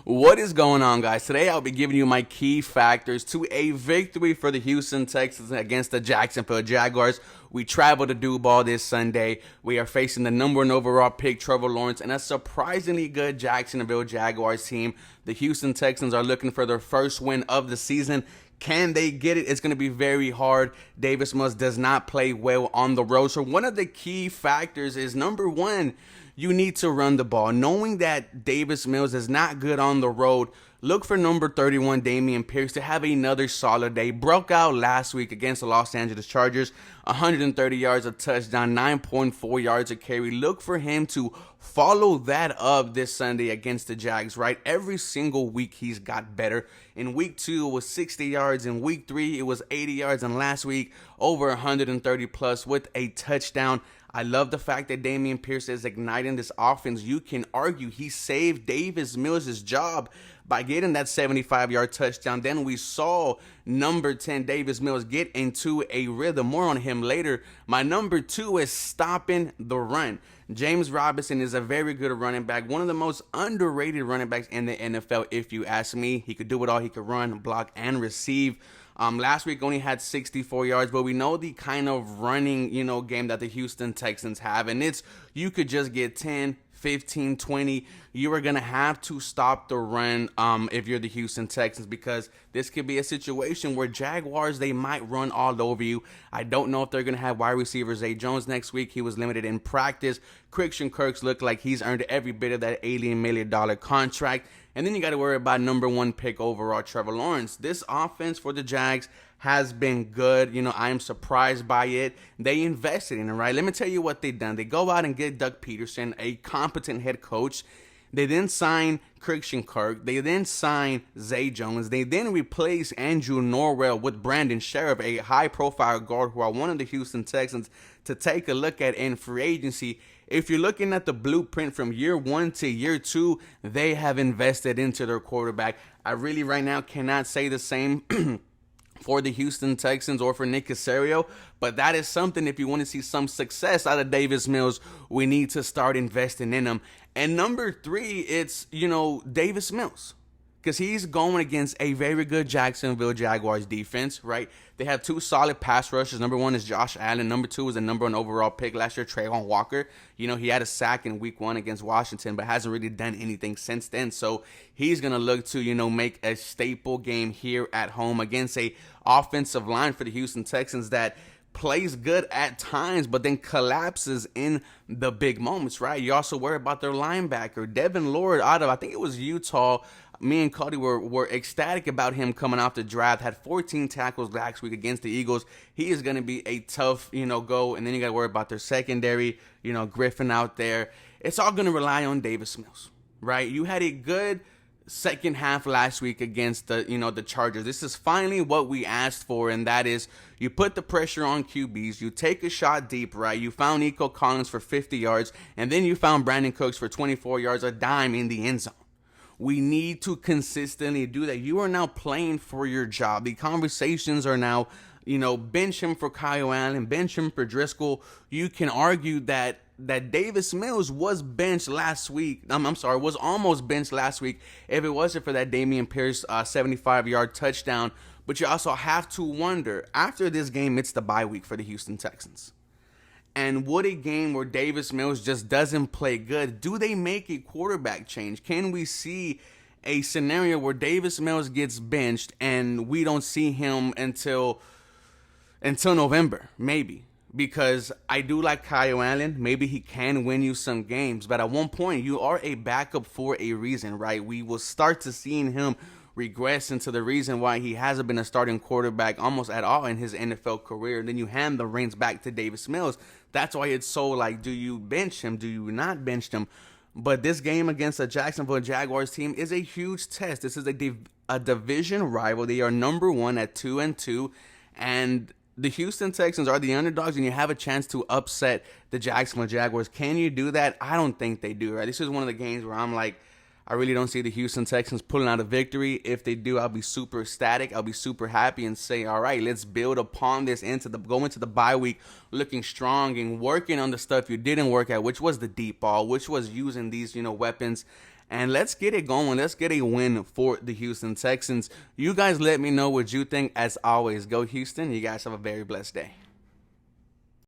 What is going on, guys? Today I'll be giving you my key factors to a victory for the Houston Texans against the Jacksonville Jaguars. We travel to Duval this Sunday. We are facing the number 1 overall pick, Trevor Lawrence, and a surprisingly good Jacksonville Jaguars team. The Houston Texans are looking for their first win of the season. Can they get it? It's going to be very hard. Davis Mills does not play well on the road. So one of the key factors is, number one, you need to run the ball. Knowing that Davis Mills is not good on the road, look for number 31, Dameon Pierce, to have another solid day. Broke out last week against the Los Angeles Chargers, 130 yards, a touchdown, 9.4 yards a carry. Look for him to follow that up this Sunday against the Jags, right? Every single week he's got better. In week 2, it was 60 yards. In week 3, it was 80 yards. And last week, over 130 plus with a touchdown. I love the fact that Dameon Pierce is igniting this offense. You can argue he saved Davis Mills' job by getting that 75-yard touchdown. Then we saw number 10, Davis Mills, get into a rhythm. More on him later. My number 2 is stopping the run. James Robinson is a very good running back, one of the most underrated running backs in the NFL, if you ask me. He could do it all. He could run, block, and receive. Last week only had 64 yards, but we know the kind of running, game that the Houston Texans have, and it's you could just get 10, 15, 20. You are going to have to stop the run if you're the Houston Texans, because this could be a situation where Jaguars, they might run all over you. I don't know if they're going to have wide receiver Zay Jones next week. He was limited in practice. Christian Kirk's looked like he's earned every bit of that $80 million contract. And then you got to worry about number 1 pick overall, Trevor Lawrence. This offense for the Jags has been good. I am surprised by it. They invested in it, right? Let me tell you what they've done. They go out and get Doug Peterson, a competent head coach. They then sign Christian Kirk. They then sign Zay Jones. They then replace Andrew Norwell with Brandon Sheriff, a high-profile guard who I wanted the Houston Texans to take a look at in free agency. If you're looking at the blueprint from year 1 to year 2, they have invested into their quarterback. I really right now cannot say the same for the Houston Texans or for Nick Caserio, but that is something. If you want to see some success out of Davis Mills, we need to start investing in him. And number 3, it's, Davis Mills, because he's going against a very good Jacksonville Jaguars defense, right? They have 2 solid pass rushers. Number 1 is Josh Allen. Number 2 is the number 1 overall pick last year, Trayvon Walker. He had a sack in week 1 against Washington, but hasn't really done anything since then. So he's going to look to, make a staple game here at home against a offensive line for the Houston Texans that plays good at times, but then collapses in the big moments, right? You also worry about their linebacker, Devin Lloyd, out of, I think it was Utah. Me and Cody were ecstatic about him coming off the draft. Had 14 tackles last week against the Eagles. He is going to be a tough, go. And then you got to worry about their secondary, Griffin out there. It's all going to rely on Davis Mills, right? You had a good second half last week against the Chargers. This is finally what we asked for, and that is you put the pressure on QBs, you take a shot deep, right? You found Nico Collins for 50 yards, and then you found Brandon Cooks for 24 yards, a dime in the end zone. We need to consistently do that. You are now playing for your job. The conversations are now, bench him for Kyle Allen, bench him for Driscoll. You can argue that Davis Mills was benched last week. Was almost benched last week if it wasn't for that Dameon Pierce 75-yard touchdown. But you also have to wonder, after this game, it's the bye week for the Houston Texans. And would a game where Davis Mills just doesn't play good, do they make a quarterback change? Can we see a scenario where Davis Mills gets benched and we don't see him until November? Maybe. Because I do like Kyle Allen. Maybe he can win you some games. But at one point, you are a backup for a reason, right? We will start to seeing him regress into the reason why he hasn't been a starting quarterback almost at all in his NFL career. And then you hand the reins back to Davis Mills. That's why it's so do you bench him? Do you not bench him? But this game against the Jacksonville Jaguars team is a huge test. This is a division rival. They are number 1 at 2-2. And the Houston Texans are the underdogs, and you have a chance to upset the Jacksonville Jaguars. Can you do that? I don't think they do, right? This is one of the games where I'm like, I really don't see the Houston Texans pulling out a victory. If they do, I'll be super ecstatic. I'll be super happy and say, all right, let's build upon this go into the bye week looking strong and working on the stuff you didn't work at, which was the deep ball, which was using these, weapons and let's get it going. Let's get a win for the Houston Texans. You guys let me know what you think. As always, go Houston. You guys have a very blessed day.